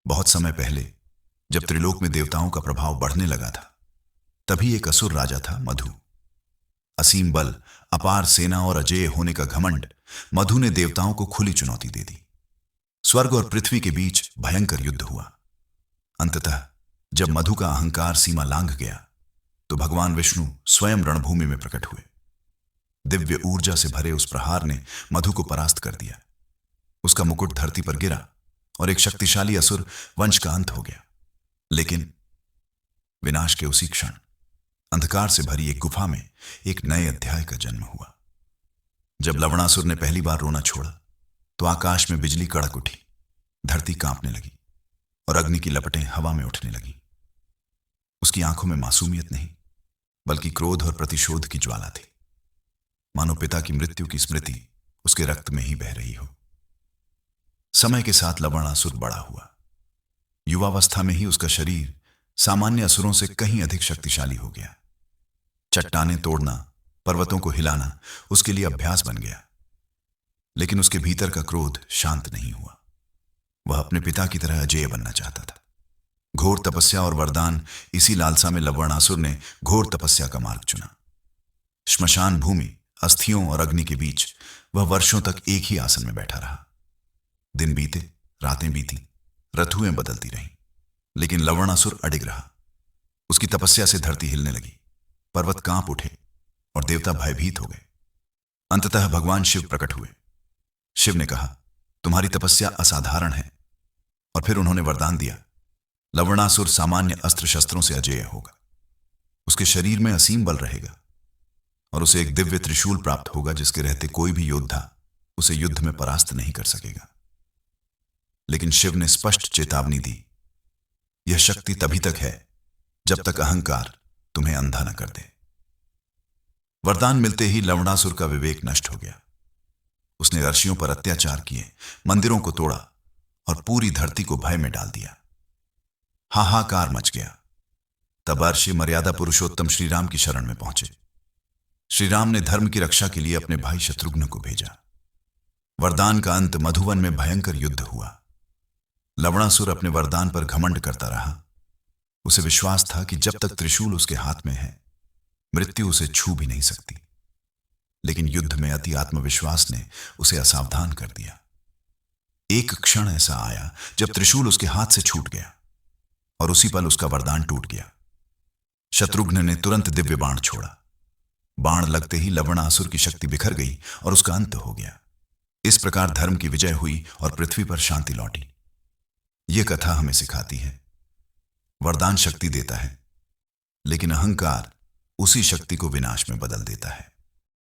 बहुत समय पहले, जब त्रिलोक में देवताओं का प्रभाव बढ़ने लगा था, तभी एक असुर राजा था मधु। असीम बल, अपार सेना और अजेय होने का घमंड मधु ने देवताओं को खुली चुनौती दे दी। स्वर्ग और पृथ्वी के बीच भयंकर युद्ध हुआ। अंततः जब मधु का अहंकार सीमा लांघ गया, तो भगवान विष्णु स्वयं रणभूमि में प्रकट हुए। दिव्य ऊर्जा से भरे उस प्रहार ने मधु को परास्त कर दिया। उसका मुकुट धरती पर गिरा और एक शक्तिशाली असुर वंश का अंत हो गया। लेकिन विनाश के उसी क्षण अंधकार से भरी एक गुफा में एक नए अध्याय का जन्म हुआ। जब लवणासुर ने पहली बार रोना छोड़ा, तो आकाश में बिजली कड़क उठी, धरती कांपने लगी और अग्नि की लपटें हवा में उठने लगीं। उसकी आंखों में मासूमियत नहीं, बल्कि क्रोध और प्रतिशोध की ज्वाला थी। मानो पिता की मृत्यु की स्मृति उसके रक्त में ही बह रही हो। समय के साथ लवणासुर बड़ा हुआ। युवावस्था में ही उसका शरीर सामान्य असुरों से कहीं अधिक शक्तिशाली हो गया। चट्टानें तोड़ना, पर्वतों को हिलाना उसके लिए अभ्यास बन गया। लेकिन उसके भीतर का क्रोध शांत नहीं हुआ। वह अपने पिता की तरह अजेय बनना चाहता था। घोर तपस्या और वरदान, इसी लालसा में लवणासुर ने घोर तपस्या का मार्ग चुना। श्मशान भूमि, अस्थियों और अग्नि के बीच वह वर्षों तक एक ही आसन में बैठा रहा। दिन बीते, रातें बीती, ऋतुएं बदलती रहीं, लेकिन लवणासुर अडिग रहा। उसकी तपस्या से धरती हिलने लगी, पर्वत कांप उठे और देवता भयभीत हो गए। अंततः भगवान शिव प्रकट हुए। शिव ने कहा, तुम्हारी तपस्या असाधारण है। और फिर उन्होंने वरदान दिया, लवणासुर सामान्य अस्त्र शस्त्रों से अजेय होगा। उसके शरीर में असीम बल रहेगा और उसे एक दिव्य त्रिशूल प्राप्त होगा, जिसके रहते कोई भी योद्धा उसे युद्ध में परास्त नहीं कर सकेगा। लेकिन शिव ने स्पष्ट चेतावनी दी, यह शक्ति तभी तक है जब तक अहंकार तुम्हें अंधा न कर दे। वरदान मिलते ही लवणासुर का विवेक नष्ट हो गया। उसने ऋषियों पर अत्याचार किए, मंदिरों को तोड़ा और पूरी धरती को भय में डाल दिया। हाहाकार मच गया। तब अर्षि मर्यादा पुरुषोत्तम श्री राम की शरण में पहुंचे। श्री राम ने धर्म की रक्षा के लिए अपने भाई शत्रुघ्न को भेजा। वरदान का अंत मधुवन में भयंकर युद्ध हुआ। लवणासुर अपने वरदान पर घमंड करता रहा। उसे विश्वास था कि जब तक त्रिशूल उसके हाथ में है, मृत्यु उसे छू भी नहीं सकती। लेकिन युद्ध में अति आत्मविश्वास ने उसे असावधान कर दिया। एक क्षण ऐसा आया जब त्रिशूल उसके हाथ से छूट गया और उसी पल उसका वरदान टूट गया। शत्रुघ्न ने तुरंत दिव्य बाण छोड़ा। बाण लगते ही लवणासुर की शक्ति बिखर गई और उसका अंत हो गया। इस प्रकार धर्म की विजय हुई और पृथ्वी पर शांति लौटी। यह कथा हमें सिखाती है, वरदान शक्ति देता है, लेकिन अहंकार उसी शक्ति को विनाश में बदल देता है।